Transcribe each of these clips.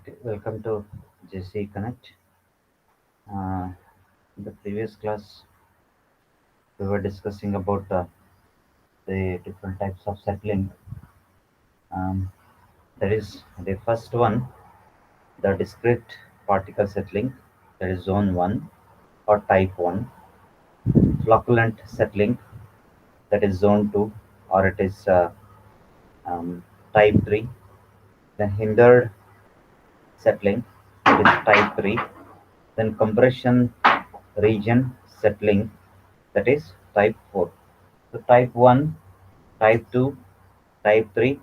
Okay, welcome to JC Connect. In the previous class, we were discussing about the different types of settling. Um, there is the first one, the discrete particle settling, that is zone 1 or type 1, flocculent settling, that is zone 2 or it is type 3, then hindered settling, that is type 3, then compression region settling, that is type 4. So type 1, type 2, type 3,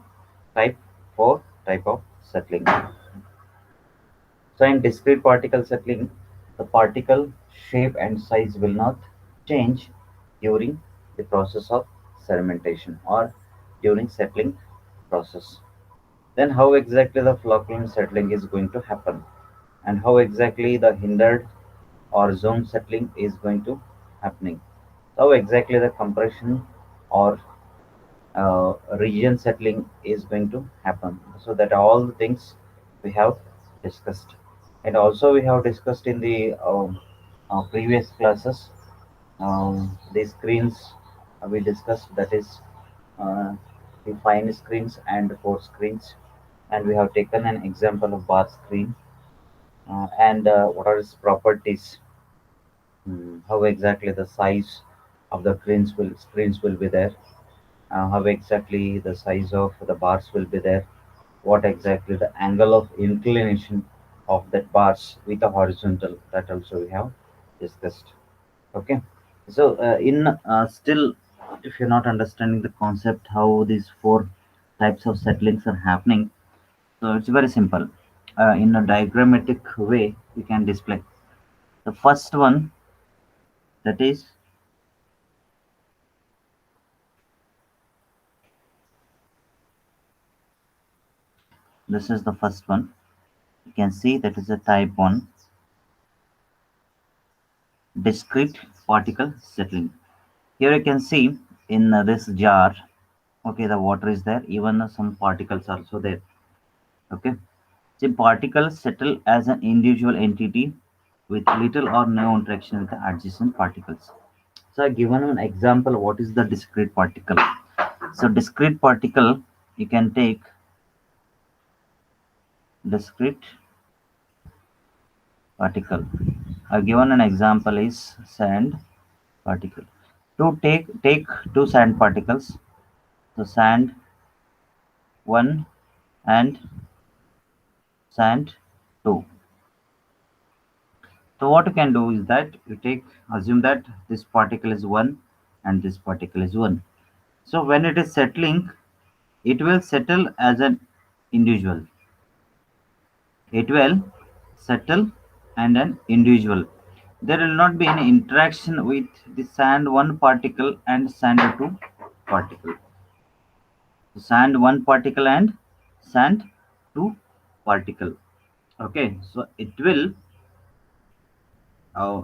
type 4 type of settling. So in discrete particle settling, the particle shape and size will not change during the process of sedimentation or during settling process. Then how exactly the flocculant settling is going to happen, and how exactly the hindered or zone settling is going to happening. How exactly the compression or region settling is going to happen. So that all the things we have discussed, and also we have discussed in the previous classes the screens we discussed, that is uh, the fine screens and coarse screens, and we have taken an example of bar screen and what are its properties. How exactly the size of the screens will be there, how exactly the size of the bars will be there, what exactly the angle of inclination of that bars with the horizontal, that also we have discussed. Okay, so in still, if you're not understanding the concept how these four types of settlings are happening, so it's very simple. In a diagrammatic way we can display the first one, that is this is the first one. You can see that is a type 1 discrete particle settling. Here you can see in this jar, okay, the water is there, even some particles are also there. Okay, so particles settle as an individual entity with little or no interaction with the adjacent particles. So I given an example what is the discrete particle. So discrete particle, you can take discrete particle. I've given an example is sand particle. To take two sand particles, so sand 1 and sand 2. So what you can do is that you assume that this particle is 1 and this particle is 1. So when it is settling, it will settle as an individual. It will settle and an individual. There will not be any interaction with the sand 1 particle and sand 2 particle. So sand 1 particle and sand 2 particle. Okay, so it will uh,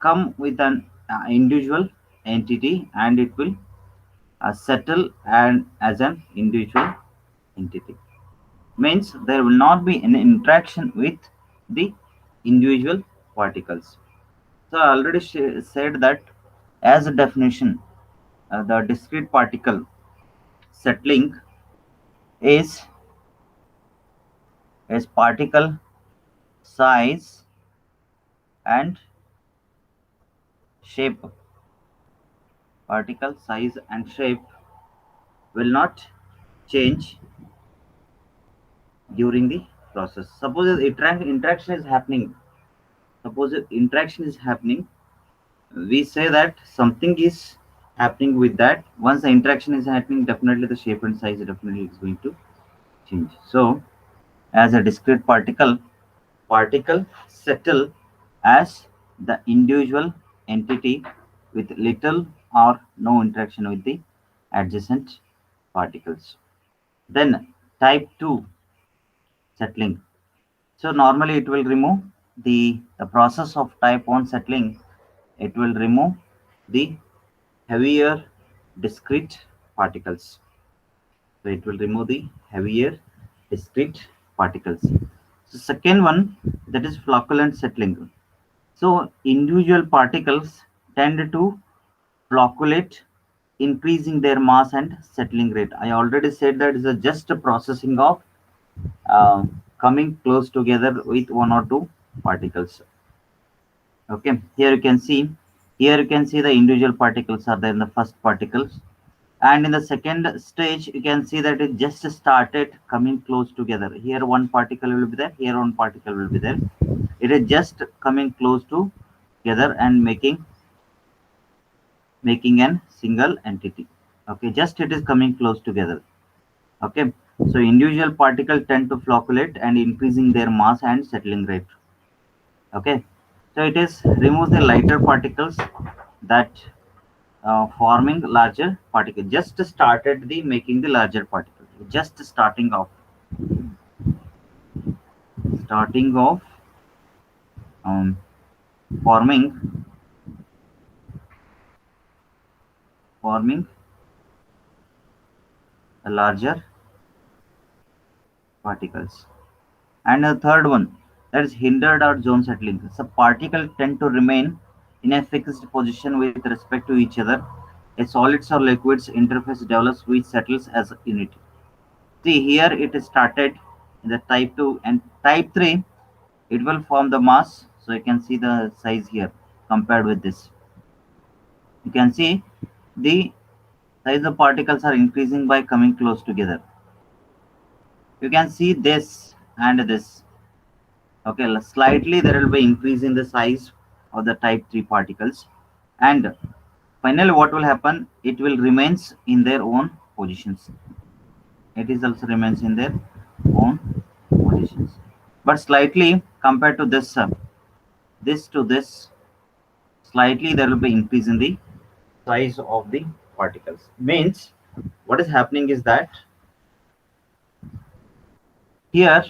come with an individual entity, and it will settle and as an individual entity. Means there will not be an interaction with the individual particles. So I already said that as a definition, the discrete particle settling is particle size and shape. Particle size and shape will not change during the process. Suppose interaction is happening. Suppose interaction is happening, we say that something is happening with that. Once the interaction is happening, definitely the shape and size definitely is going to change. So, as a discrete particle settle as the individual entity with little or no interaction with the adjacent particles. Then type 2 settling. So normally it will remove the process of type 1 settling. It will remove the heavier discrete particles. So it will remove the heavier discrete particles. So second one, that is flocculent settling. So individual particles tend to flocculate, increasing their mass and settling rate. I already said that is just a processing of coming close together with one or two particles. Okay, here you can see the individual particles are there in the first particles, and in the second stage you can see that it just started coming close together. Here one particle will be there, here one particle will be there. It is just coming close together and making an single entity. Okay, just it is coming close together. Okay, so individual particles tend to flocculate and increasing their mass and settling rate. Okay, so it is removes the lighter particles that forming larger particle. Just started the making the larger particle. Just starting off um, forming a larger particles. And the third one, that is hindered or zone settling. So particles tend to remain in a fixed position with respect to each other. A solids or liquids interface develops which settles as a unit. See here it is started in the type 2 and type 3, it will form the mass. So you can see the size here compared with this. You can see the size of particles are increasing by coming close together. You can see this and this. Okay, slightly there will be increase in the size of the type 3 particles, and finally what will happen, it will remains in their own positions. It is also remains in their own positions, but slightly compared to this to this, slightly there will be increase in the size of the particles. Means what is happening is that here,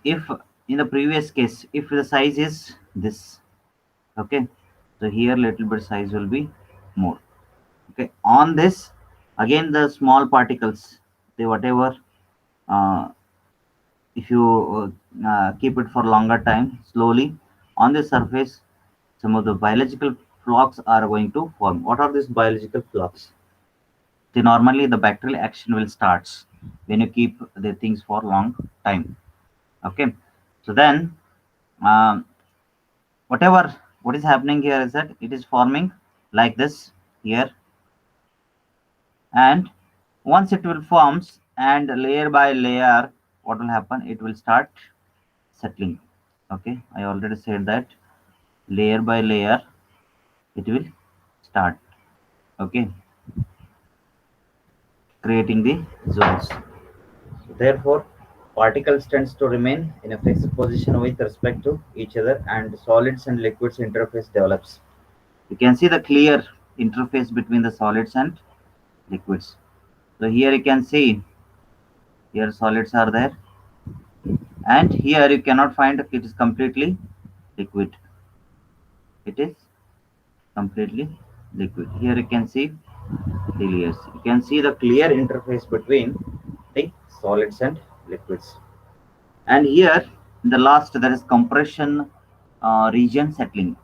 if in the previous case, if the size is this, okay, so here little bit size will be more. Okay, on this again the small particles, they whatever, uh, if you keep it for longer time, slowly on the surface, some of the biological flocks are going to form. What are these biological flocks? So normally the bacterial action will starts when you keep the things for long time. Okay, so then um, whatever what is happening here is that it is forming like this here, and once it will forms and layer by layer, what will happen, it will start settling. Okay, I already said that layer by layer it will start, okay, creating the zones. So therefore, particles tends to remain in a fixed position with respect to each other, and solids and liquids interface develops. You can see the clear interface between the solids and liquids. So here you can see here solids are there, and here you cannot find it is completely liquid. It is completely liquid. Here you can see the layers. You can see the clear interface between the solids and liquids. And here in the last there is compression region settling.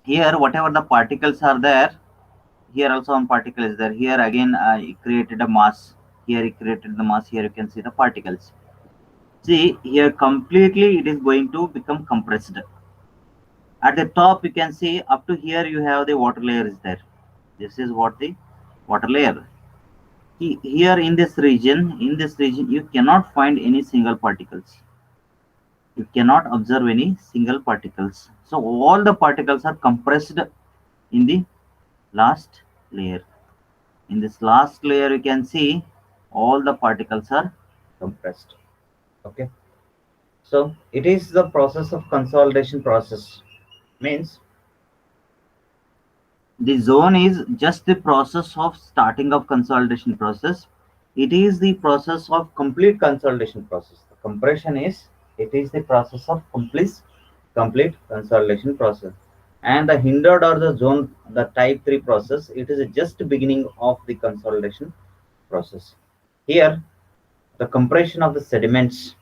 Here whatever the particles are there, here also one particle is there. Here again it created a mass. Here it created the mass. Here you can see the particles. See here completely it is going to become compressed. At the top you can see up to here you have the water layer is there. This is what the water layer. Here in this region you cannot find any single particles. You cannot observe any single particles. So all the particles are compressed in the last layer. In this last layer you can see all the particles are compressed. Okay, so it is the process of consolidation process. Means the zone is just the process of starting of consolidation process. It is the process of complete consolidation process. The compression is, it is the process of complete consolidation process. And the hindered or the zone, the type 3 process, it is just beginning of the consolidation process. Here the compression of the sediments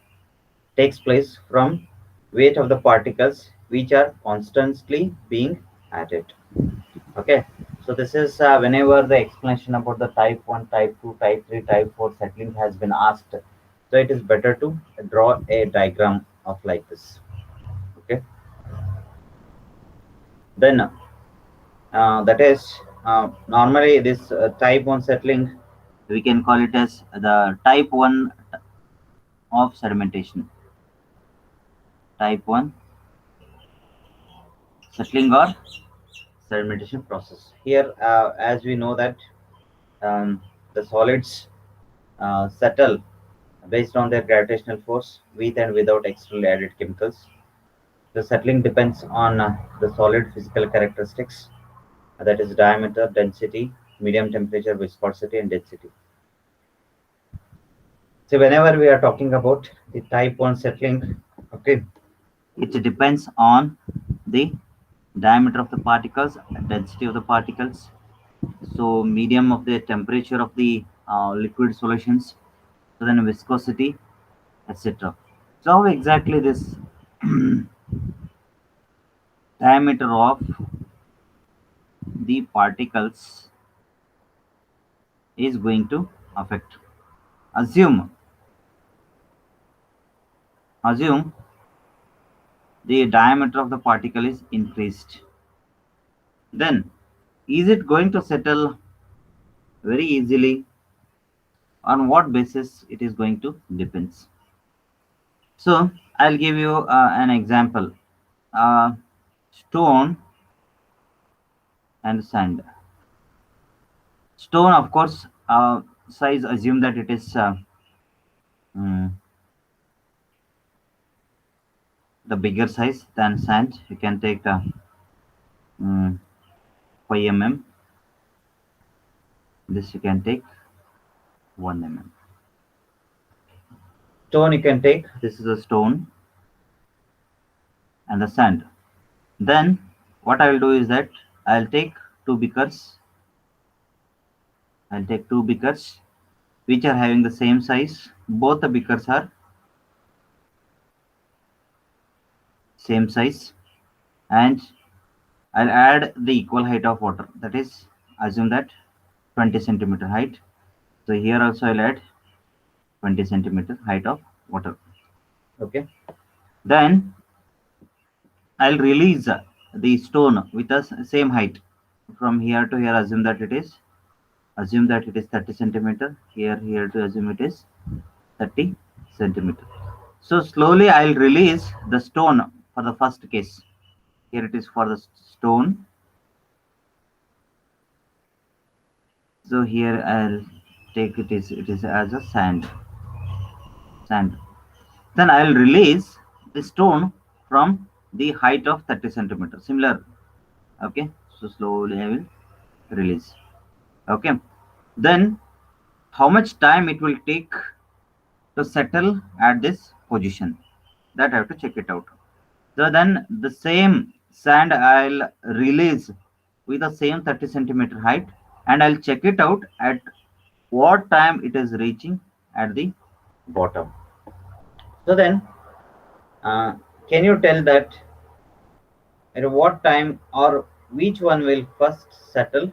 takes place from weight of the particles which are constantly being added. Okay, so this is whenever the explanation about the type 1, type 2, type 3, type 4 settling has been asked, so it is better to draw a diagram of like this. Okay, then that is normally this type 1 settling, we can call it as the type 1 of sedimentation. Type 1 settling or sedimentation process. Here, as we know that the solids settle based on their gravitational force with and without externally added chemicals. The settling depends on the solid physical characteristics, that is diameter, density, medium temperature, viscosity, and density. So whenever we are talking about the type 1 settling, okay, it depends on the diameter of the particles, density of the particles, so medium of the temperature of the liquid solutions, so then viscosity, etc. So how exactly this diameter of the particles is going to affect? Assume assume the diameter of the particle is increased. Then is it going to settle very easily? On what basis it is going to depends. So I'll give you an example. Uh, Stone and sand. Stone, of course, size, assume that it is mm, the bigger size than sand. You can take mm, 5 mm. This you can take 1 mm. Stone you can take. This is a stone and the sand. Then what I will do is that I'll take two beakers. I'll take two beakers which are having the same size. Both the beakers are same size, and I'll add the equal height of water. That is, assume that 20 centimeter height. So here also I'll add 20 centimeter height of water. Okay. Then I'll release the stone with the same height from here to here. Assume that it is 30 centimeter. Here to assume it is 30 centimeter. So slowly I'll release the stone for the first case. Here it is for the stone. So here I'll take it is as a sand. Then I'll release the stone from the height of 30 centimeters. Similar. Okay. So slowly I will release. Okay. Then how much time it will take to settle at this position? That I have to check it out. So then the same sand I'll release with the same 30 centimeter height, and I'll check it out at what time it is reaching at the bottom. So then, uh, can you tell that at what time or which one will first settle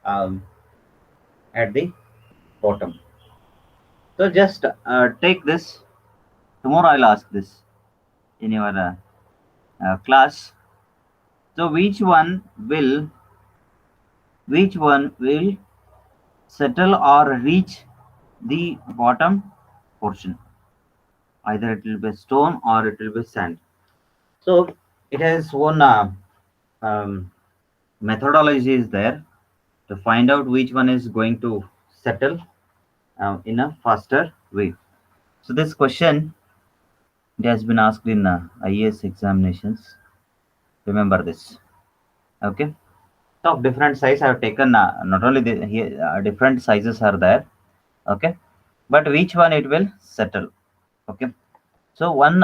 um, at the bottom? So just take this. Tomorrow I'll ask this in your class. So which one will settle or reach the bottom portion? Either it will be stone or it will be sand. So it has one um, methodology is there to find out which one is going to settle in a faster way. So this question, it has been asked in IAS examinations. Remember this. Okay. So of different size I have taken not only the here different sizes are there. Okay. But which one it will settle? Okay. So one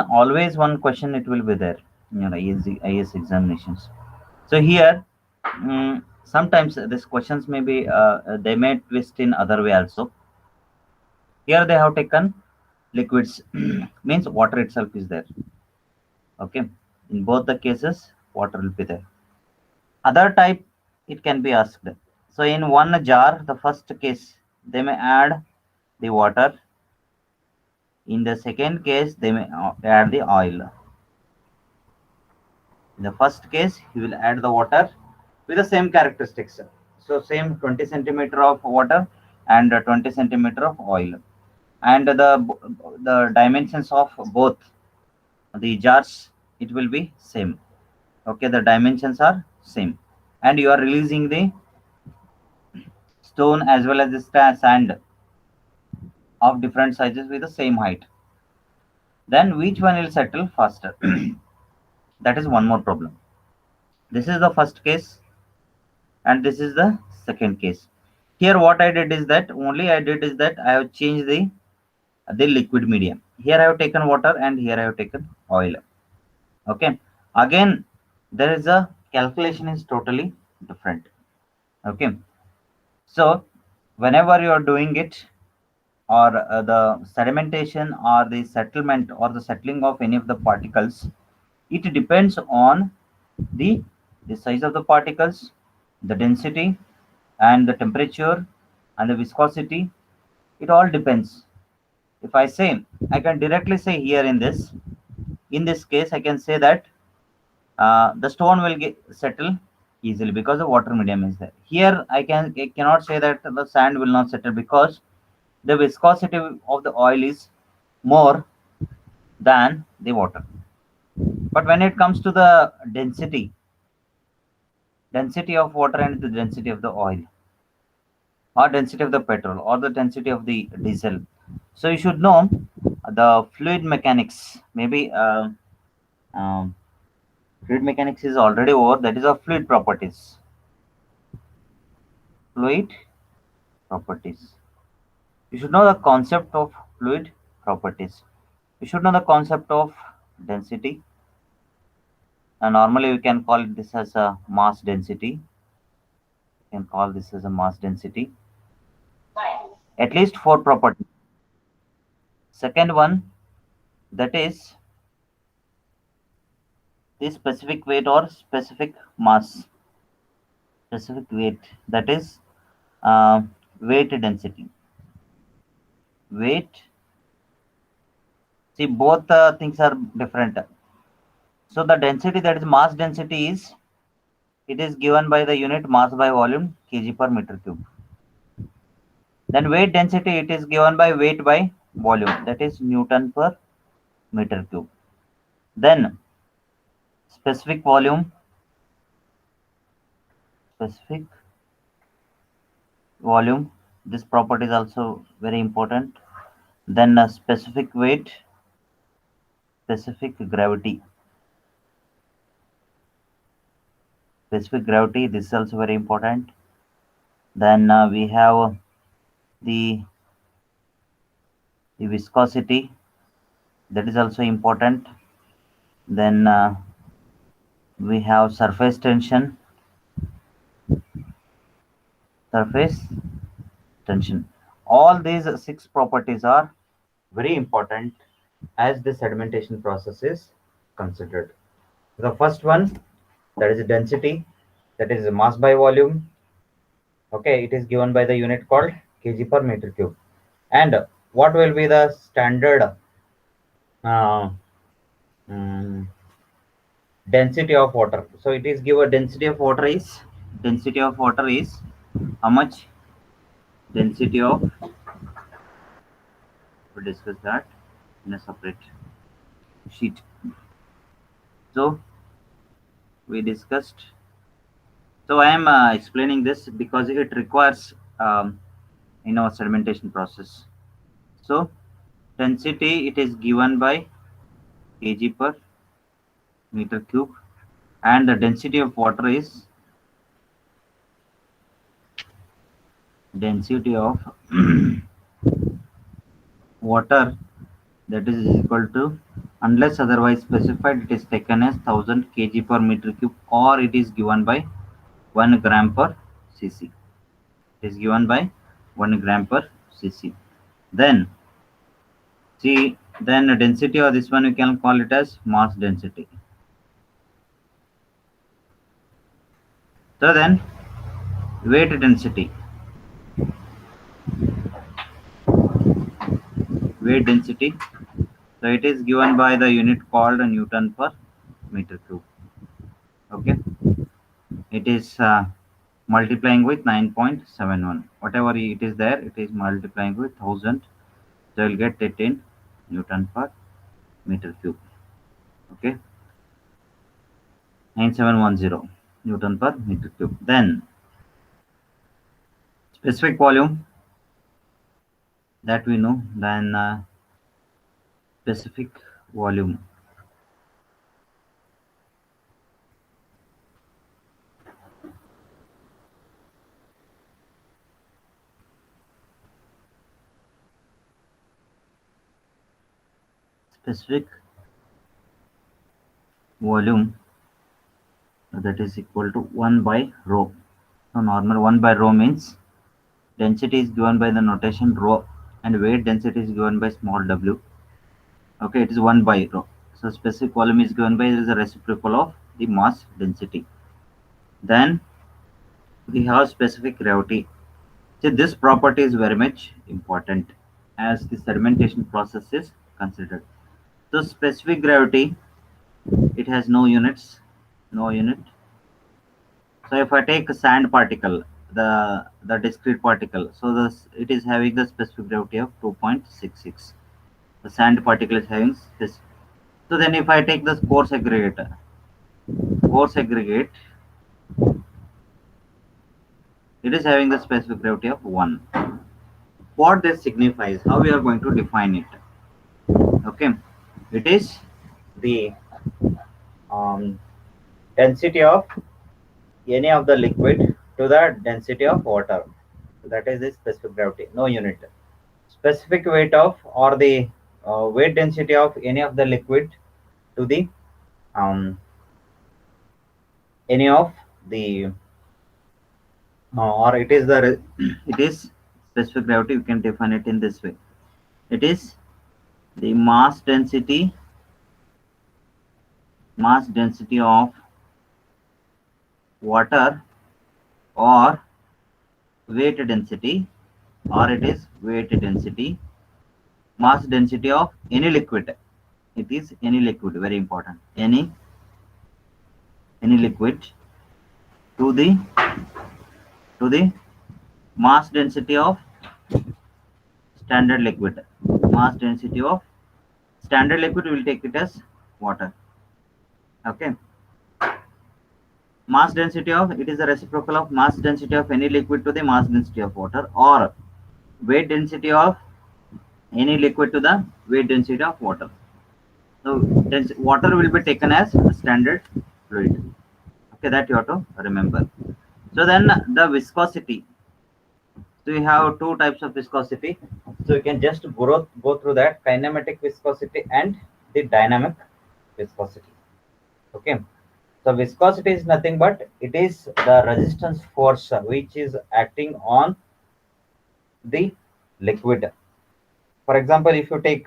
question it will be there in your IAS examinations. So here sometimes these questions may be they may twist in other way also. Here they have taken liquids means water itself is there. Okay, in both the cases, water will be there. Other type, it can be asked. So in one jar, the first case, they may add the water. In the second case, they may add the oil. In the first case, he will add the water with the same characteristics. So same 20 centimeter of water and 20 centimeter of oil. And the dimensions of both the jars, it will be same. Okay, the dimensions are same. And you are releasing the stone as well as the sand of different sizes with the same height. Then which one will settle faster? That is one more problem. This is the first case and this is the second case. Here what I did is that I have changed the liquid medium. Here I have taken water and here I have taken oil. Okay. Again, there is a calculation is totally different. Okay. So whenever you are doing it, or the sedimentation or the settlement or the settling of any of the particles, it depends on the the size of the particles, the density, and the temperature and the viscosity. It all depends. If I say, I can directly say here in this case, I can say that the stone will get settle easily because the water medium is there. Here I cannot say that the sand will not settle because the viscosity of the oil is more than the water. But when it comes to the density of water and the density of the oil, or density of the petrol, or the density of the diesel, so you should know the fluid mechanics. Maybe um, fluid mechanics is already over. That is of fluid properties. Fluid properties. You should know the concept of fluid properties. You should know the concept of density. And normally we can call this as a mass density. We can call this as a mass density. At least four properties. Second one, that is the specific weight or specific mass. Specific weight, that is uh, weight density. Weight. See, both things are different. So the density, that is mass density, is it is given by the unit mass by volume kg per meter cube. Then weight density, it is given by weight by volume, that is Newton per meter cube. Then specific volume, specific volume, this property is also very important. Then specific weight, specific gravity. Specific gravity, this is also very important. Then we have the viscosity, that is also important. Then we have surface tension, surface tension. All these six properties are very important as the sedimentation process is considered. The first one, that is density, that is mass by volume. Okay, it is given by the unit called kg per meter cube. And what will be the standard uh, mm, density of water? So it is given density of water is how much? Density of, we discuss that in a separate sheet. So we discussed. So I am explaining this because it requires in our sedimentation process. So density, it is given by kg per meter cube, and the density of water is density of water, that is equal to, unless otherwise specified, it is taken as 1000 kg per meter cube, or it is given by 1 gram per cc. It is given by 1 gram per cc. Then see, then density of this one, we can call it as mass density. So then weight density. Weight density. So it is given by the unit called Newton per meter cube. Okay. It is multiplying with 9.71. Whatever it is there, it is multiplying with 1000. So you'll get it in Newton per meter cube. Okay. 9710 Newton per meter cube. Then specific volume that we know. Then specific volume. Specific volume, that is equal to 1 by rho. So normal 1 by rho means density is given by the notation rho and weight density is given by small w. Okay, it is 1 by rho. So specific volume is given by the reciprocal of the mass density. Then we have specific gravity. So this property is very much important as the sedimentation process is considered. So specific gravity, it has no units, no unit. So if I take a sand particle, the discrete particle, so this it is having the specific gravity of 2.66. The sand particle is having this. So then if I take the coarse aggregate, it is having the specific gravity of 1. What this signifies, how we are going to define it? Okay, it is the um, density of any of the liquid to the density of water. That is the specific gravity, no unit. Specific weight of or the weight density of any of the liquid to the any of the or it is the it is specific gravity. We can define it in this way. It is the mass density of water or weight density, or it is weight density, mass density of any liquid. It is any liquid, very important, any liquid to the mass density of standard liquid. Mass density of standard liquid, we will take it as water. Okay, mass density of, it is the reciprocal of mass density of any liquid to the mass density of water, or weight density of any liquid to the weight density of water. So water will be taken as a standard fluid. Okay, that you have to remember. So then the viscosity. So we have two types of viscosity. So you can just go through that: kinematic viscosity and the dynamic viscosity. Okay. So viscosity is nothing but it is the resistance force which is acting on the liquid. For example, if you take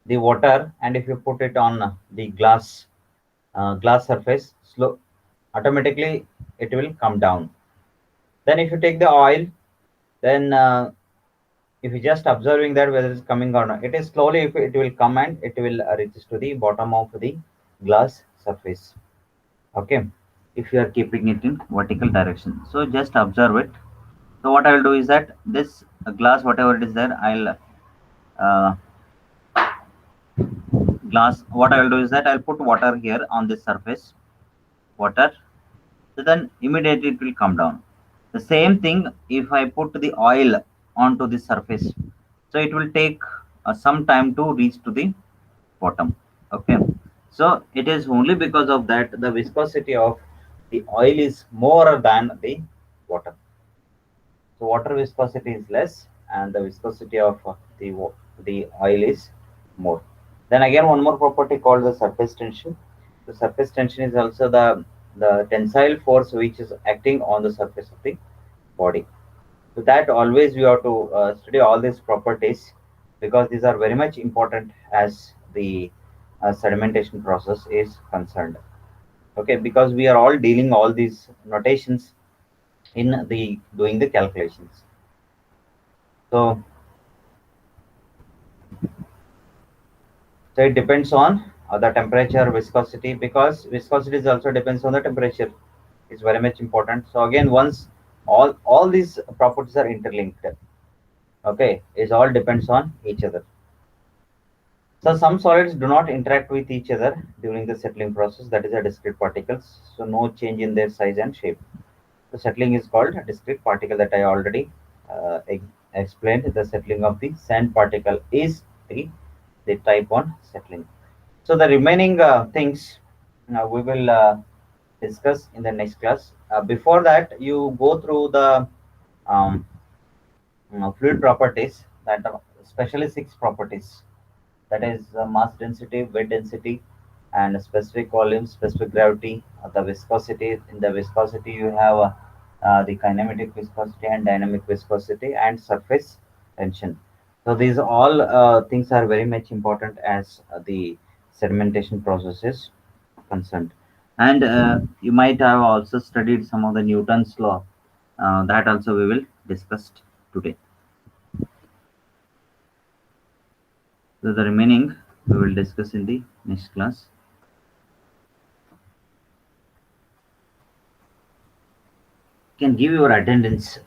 the water and if you put it on the glass surface, slow automatically it will come down. Then if you take the oil, then if you just observing that whether it's coming or not, it is slowly, if it will come and it will reaches to the bottom of the glass surface. Okay, if you are keeping it in vertical direction, so just observe it. So what I will do is that this glass, whatever it is there, I'll uh, glass, what I will do is that I'll put water here on this surface, water. So then immediately it will come down. The same thing if I put the oil onto the surface, so it will take some time to reach to the bottom. Okay, so it is only because of that the viscosity of the oil is more than the water. So water viscosity is less and the viscosity of the oil is more. Then again one more property called the surface tension. The surface tension is also the tensile force which is acting on the surface of the body. So that always we have to study all these properties because these are very much important as the sedimentation process is concerned. Okay, because we are all dealing all these notations in the doing the calculations. So, so it depends on the temperature, viscosity, because viscosity is also depends on the temperature. It's very much important. So again, once all these properties are interlinked, okay, it all depends on each other. So some solids do not interact with each other during the settling process, that is a discrete particles. So no change in their size and shape. The settling is called a discrete particle that I already explained. The settling of the sand particle is the type 1 settling. So the remaining things we will discuss in the next class. Before that, you go through the um, fluid properties, that especially 6 properties, that is mass density, weight density, and specific volume, specific gravity, the viscosity. In the viscosity, you have the kinematic viscosity and dynamic viscosity and surface tension. So these all things are very much important as the sedimentation process is concerned. And you might have also studied some of the Newton's law. That also we will discuss today. So the remaining we will discuss in the next class. You can give your attendance